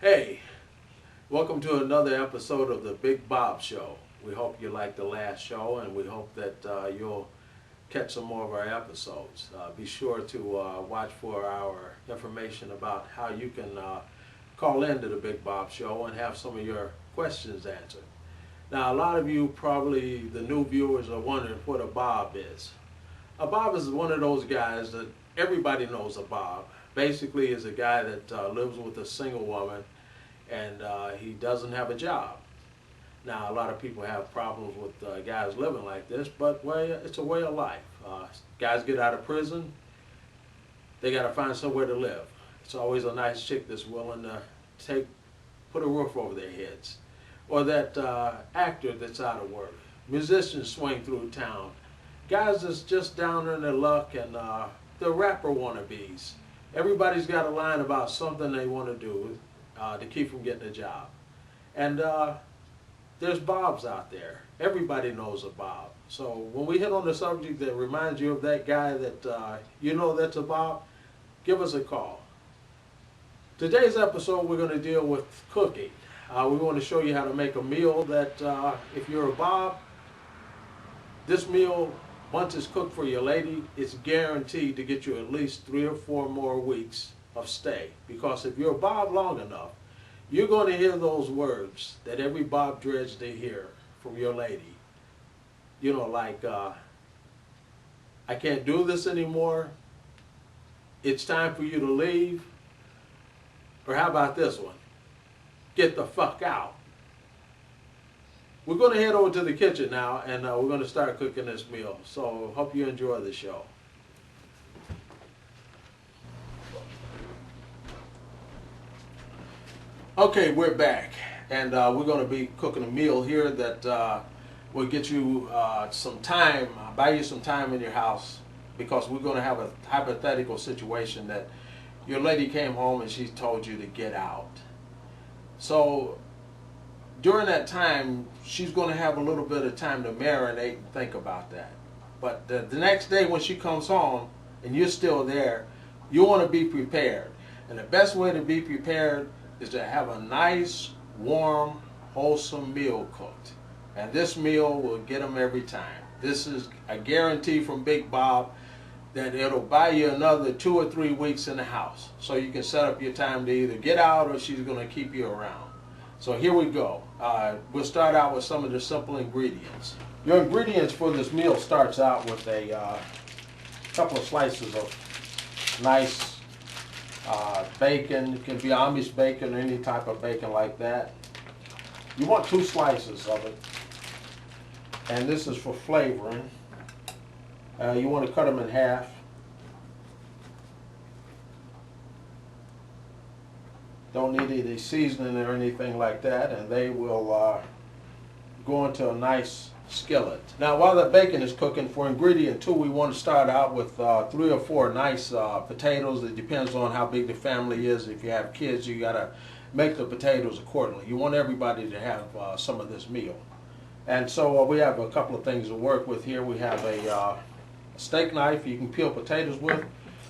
Hey, welcome to another episode of the Big Bob Show. We hope you liked the last show, and we hope that you'll catch some more of our episodes. Be sure to watch for our information about how you can call into the Big Bob Show and have some of your questions answered. Now, a lot of you, probably the new viewers, are wondering what a Bob is. A Bob is one of those guys that everybody knows a Bob. Basically, is a guy that lives with a single woman, and he doesn't have a job. Now, a lot of people have problems with guys living like this, but well, it's a way of life. Guys get out of prison, they got to find somewhere to live. It's always a nice chick that's willing to put a roof over their heads. Or that actor that's out of work. Musicians swing through town. Guys that's just down in their luck, and the rapper wannabes. Everybody's got a line about something they want to do to keep from getting a job. And there's Bobs out there. Everybody knows a Bob. So when we hit on the subject that reminds you of that guy that you know that's a Bob, give us a call. Today's episode we're going to deal with cooking. We want to show you how to make a meal that if you're a Bob, this meal, once it's cooked for your lady, it's guaranteed to get you at least 3 or 4 more weeks of stay. Because if you're a Bob long enough, you're going to hear those words that every Bob dreads to hear from your lady. You know, like, I can't do this anymore. It's time for you to leave. Or how about this one? Get the fuck out. We're going to head over to the kitchen now, and we're going to start cooking this meal. So hope you enjoy the show. Okay, we're back, and we're going to be cooking a meal here that will get you some time, buy you some time in your house, because we're going to have a hypothetical situation that your lady came home and she told you to get out. So during that time, she's going to have a little bit of time to marinate and think about that. But the next day when she comes home and you're still there, you want to be prepared. And the best way to be prepared is to have a nice, warm, wholesome meal cooked. And this meal will get them every time. This is a guarantee from Big Bob that it'll buy you another 2 or 3 weeks in the house. So you can set up your time to either get out or she's going to keep you around. So here we go. We'll start out with some of the simple ingredients. Your ingredients for this meal starts out with a couple of slices of nice bacon. It can be Amish bacon or any type of bacon like that. You want 2 slices of it. And this is for flavoring. You want to cut them in half. Don't need any seasoning or anything like that, and they will go into a nice skillet. Now, while the bacon is cooking, for ingredient 2, we want to start out with 3 or 4 nice potatoes. It depends on how big the family is. If you have kids, you got to make the potatoes accordingly. You want everybody to have some of this meal. And so we have a couple of things to work with here. We have a steak knife you can peel potatoes with,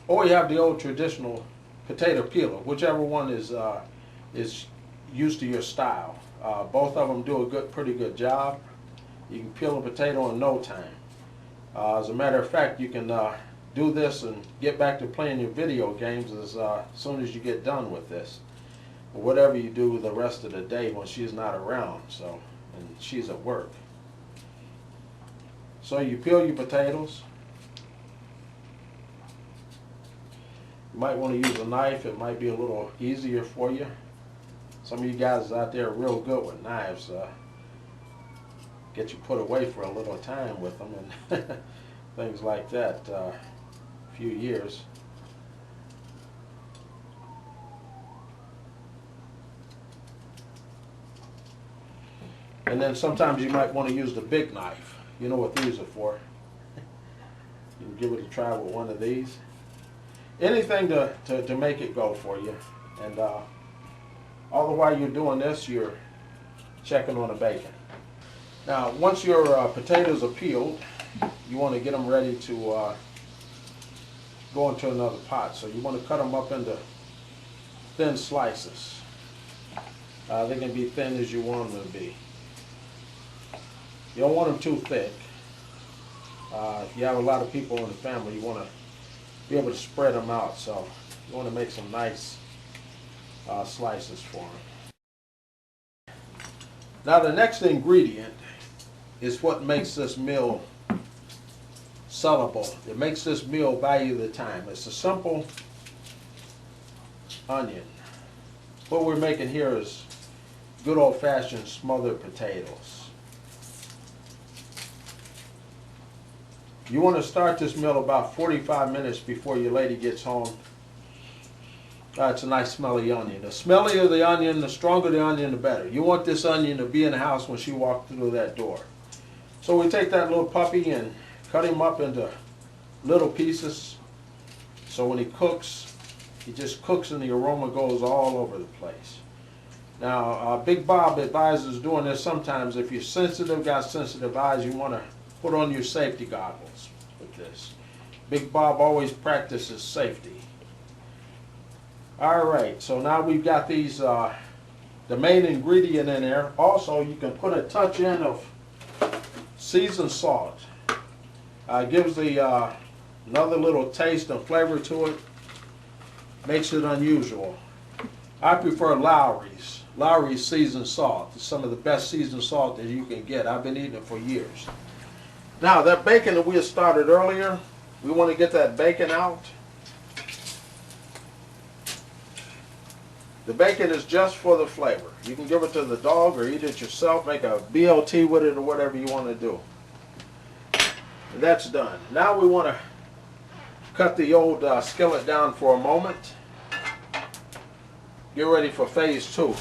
or you have the old traditional potato peeler, whichever one is used to your style. Both of them do a pretty good job. You can peel a potato in no time. As a matter of fact, you can do this and get back to playing your video games as soon as you get done with this. Or whatever you do the rest of the day when she's not around, and she's at work. So you peel your potatoes. You might want to use a knife. It might be a little easier for you. Some of you guys out there are real good with knives. Get you put away for a little time with them and things like that. A few years. And then sometimes you might want to use the big knife. You know what these are for. You can give it a try with one of these. Anything to make it go for you. And all the while you're doing this, you're checking on the bacon. Now, once your potatoes are peeled, you want to get them ready to go into another pot. So you want to cut them up into thin slices. They can be thin as you want them to be. You don't want them too thick. If you have a lot of people in the family, you want to be able to spread them out. So you want to make some nice slices for them. Now the next ingredient is what makes this meal sellable. It makes this meal value the time. It's a simple onion. What we're making here is good old-fashioned smothered potatoes. You want to start this meal about 45 minutes before your lady gets home. It's a nice smelly onion. The smellier the onion, the stronger the onion, the better. You want this onion to be in the house when she walks through that door. So we take that little puppy and cut him up into little pieces. So when he cooks, he just cooks and the aroma goes all over the place. Now, Big Bob advises doing this sometimes. If you're sensitive, got sensitive eyes, you want to put on your safety goggles with this. Big Bob always practices safety. All right, so now we've got these, the main ingredient in there. Also, you can put a touch in of seasoned salt. Gives the another little taste and flavor to it. Makes it unusual. I prefer Lowry's. Lowry's seasoned salt. It's some of the best seasoned salt that you can get. I've been eating it for years. Now that bacon that we had started earlier, we want to get that bacon out. The bacon is just for the flavor. You can give it to the dog or eat it yourself, make a BLT with it or whatever you want to do. And that's done. Now we want to cut the old skillet down for a moment. Get ready for phase 2.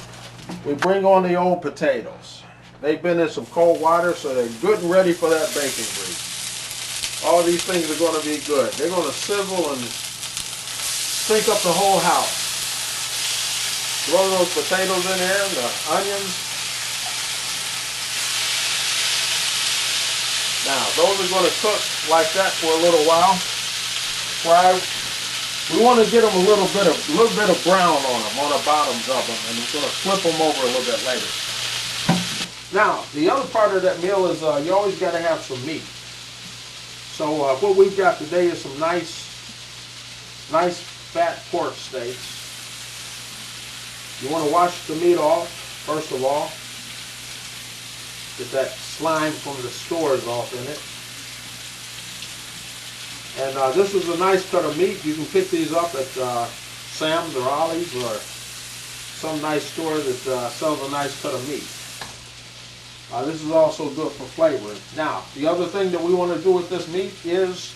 We bring on the old potatoes. They've been in some cold water, so they're good and ready for that bacon grease. All these things are going to be good. They're going to sizzle and stink up the whole house. Throw those potatoes in there and the onions. Now, those are going to cook like that for a little while. We want to get them a little bit of brown on them, on the bottoms of them, and we're going to flip them over a little bit later. Now, the other part of that meal is you always got to have some meat. So what we've got today is some nice fat pork steaks. You want to wash the meat off, first of all. Get that slime from the stores off in it. And this is a nice cut of meat. You can pick these up at Sam's or Ollie's or some nice store that sells a nice cut of meat. This is also good for flavoring. Now, the other thing that we want to do with this meat is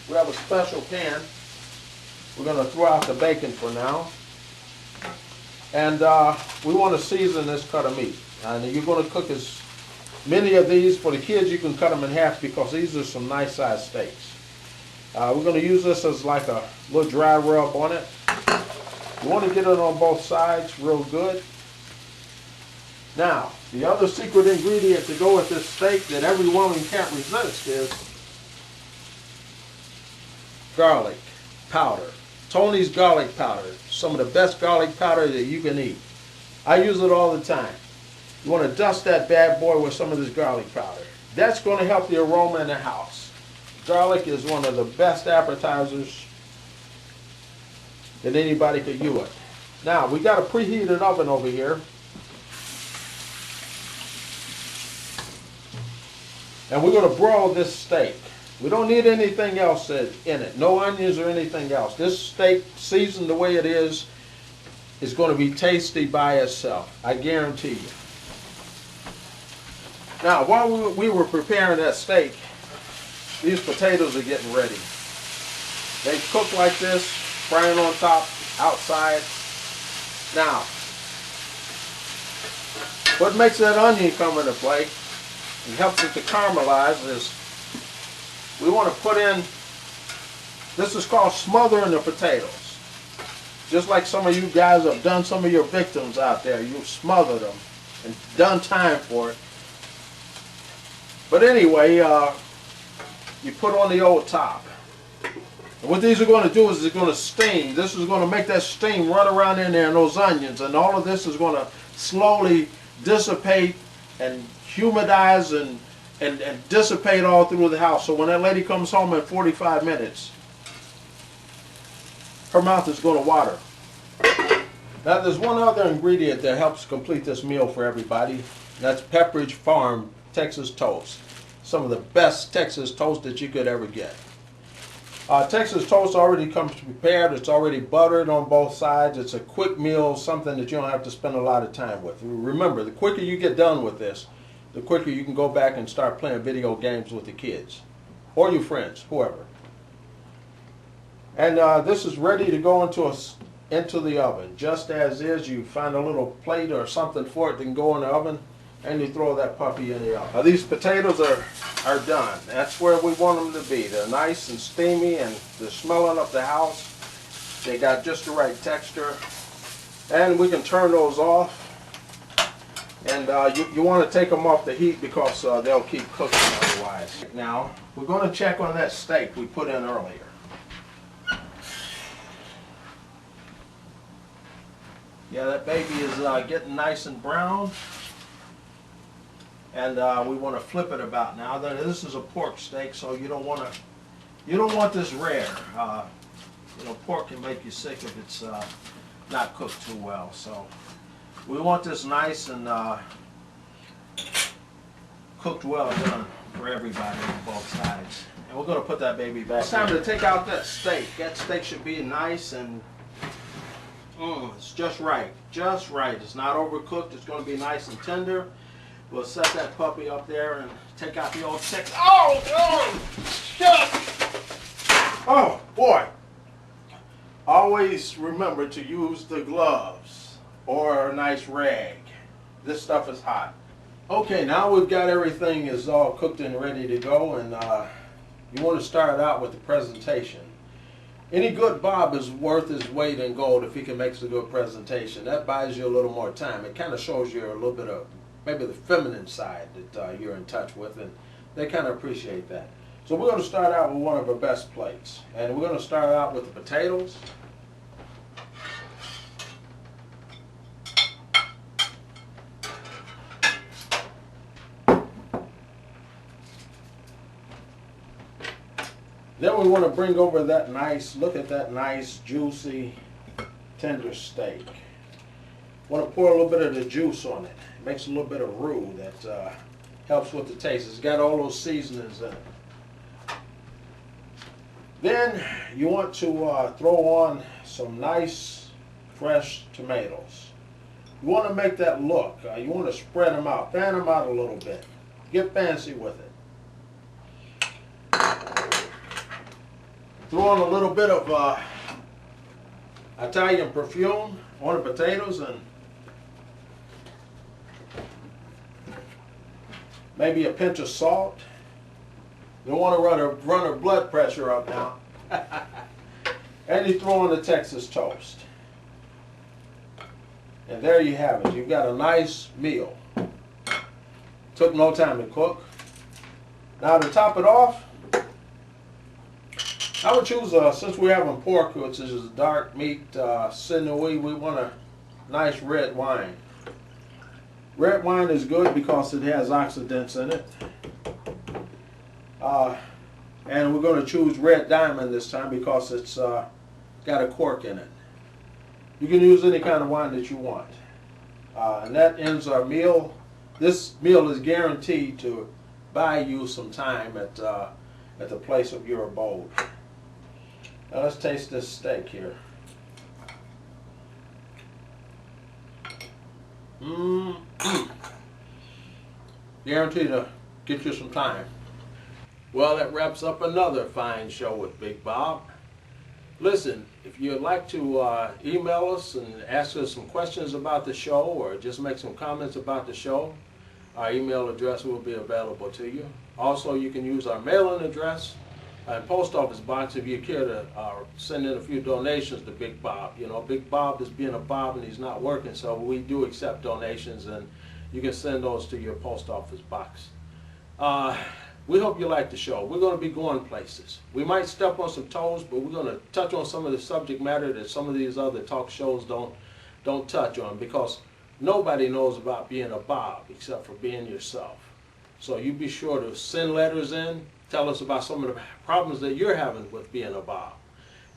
we have a special pan. We're going to throw out the bacon for now. And we want to season this cut of meat. And you're going to cook as many of these. For the kids, you can cut them in half because these are some nice sized steaks. We're going to use this as like a little dry rub on it. You want to get it on both sides real good. Now, the other secret ingredient to go with this steak that every woman can't resist is garlic powder. Tony's garlic powder. Some of the best garlic powder that you can eat. I use it all the time. You want to dust that bad boy with some of this garlic powder. That's going to help the aroma in the house. Garlic is one of the best appetizers that anybody could use. Now, we got a preheated oven over here. And we're going to broil this steak. We don't need anything else in it. No onions or anything else. This steak, seasoned the way it is going to be tasty by itself. I guarantee you. Now, while we were preparing that steak, these potatoes are getting ready. They cook like this, frying on top, outside. Now, what makes that onion come into play and helps it to caramelize is we want to put in, this is called smothering the potatoes. Just like some of you guys have done some of your victims out there. You've smothered them and done time for it. But anyway, you put on the old top. And what these are going to do is it's going to steam. This is going to make that steam run around in there and those onions, and all of this is going to slowly dissipate and humidize and dissipate all through the house. So when that lady comes home in 45 minutes, her mouth is going to water. Now there's one other ingredient that helps complete this meal for everybody. That's Pepperidge Farm Texas toast. Some of the best Texas toast that you could ever get. Texas toast already comes prepared. It's already buttered on both sides. It's a quick meal, something that you don't have to spend a lot of time with. Remember, the quicker you get done with this, the quicker you can go back and start playing video games with the kids or your friends, whoever. And this is ready to go into the oven. Just as is, you find a little plate or something for it that can go in the oven, and you throw that puppy in the oven. Now these potatoes are done. That's where we want them to be. They're nice and steamy, and they're smelling up the house. They got just the right texture. And we can turn those off. And you want to take them off the heat because they'll keep cooking otherwise. Now, we're going to check on that steak we put in earlier. Yeah, that baby is getting nice and brown. And we want to flip it about now. This is a pork steak, so you don't want this rare. You know, pork can make you sick if it's not cooked too well. So we want this nice and cooked well done for everybody on both sides. And we're going to put that baby back. It's time to take out that steak. That steak should be nice and it's just right. Just right. It's not overcooked. It's going to be nice and tender. We'll set that puppy up there and take out the old steak. Oh, shit! Oh, boy. Always remember to use the gloves or a nice rag. This stuff is hot. Okay, now we've got everything is all cooked and ready to go, and you want to start out with the presentation. Any good Bob is worth his weight in gold if he can make a good presentation. That buys you a little more time. It kind of shows you a little bit of maybe the feminine side that you're in touch with, and they kind of appreciate that. So we're going to start out with one of our best plates, and we're going to start out with the potatoes. Then we want to bring over that nice, look at that nice, juicy, tender steak. Want to pour a little bit of the juice on it. It makes a little bit of roux that helps with the taste. It's got all those seasonings in it. Then you want to throw on some nice, fresh tomatoes. You want to make that look. You want to spread them out, fan them out a little bit. Get fancy with it. Throw on a little bit of Italian perfume on the potatoes and maybe a pinch of salt. You don't want to run her blood pressure up now. And you throw on the Texas toast. And there you have it. You've got a nice meal. Took no time to cook. Now to top it off, I would choose, since we're having pork, which is dark meat, sinewy, we want a nice red wine. Red wine is good because it has oxidants in it. And we're going to choose Red Diamond this time because it's got a cork in it. You can use any kind of wine that you want. And that ends our meal. This meal is guaranteed to buy you some time at the place of your abode. Now let's taste this steak here. Guaranteed to get you some time. Well, that wraps up another fine show with Big Bob. Listen, if you'd like to email us and ask us some questions about the show or just make some comments about the show, our email address will be available to you. Also, you can use our mailing address and post office box if you care to send in a few donations to Big Bob. You know, Big Bob is being a Bob and he's not working, so we do accept donations, and you can send those to your post office box. We hope you like the show. We're going to be going places. We might step on some toes, but we're going to touch on some of the subject matter that some of these other talk shows don't touch on, because nobody knows about being a Bob except for being yourself. So you be sure to send letters in. Tell us about some of the problems that you're having with being a Bob.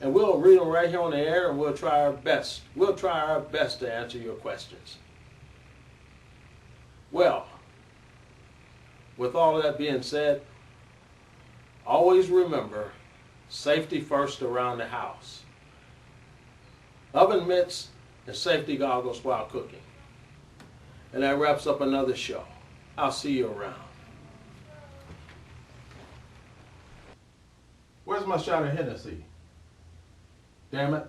And we'll read them right here on the air, and we'll try our best. We'll try our best to answer your questions. Well, with all that being said, always remember, safety first around the house. Oven mitts and safety goggles while cooking. And that wraps up another show. I'll see you around. Where's my shot of Hennessy? Damn it.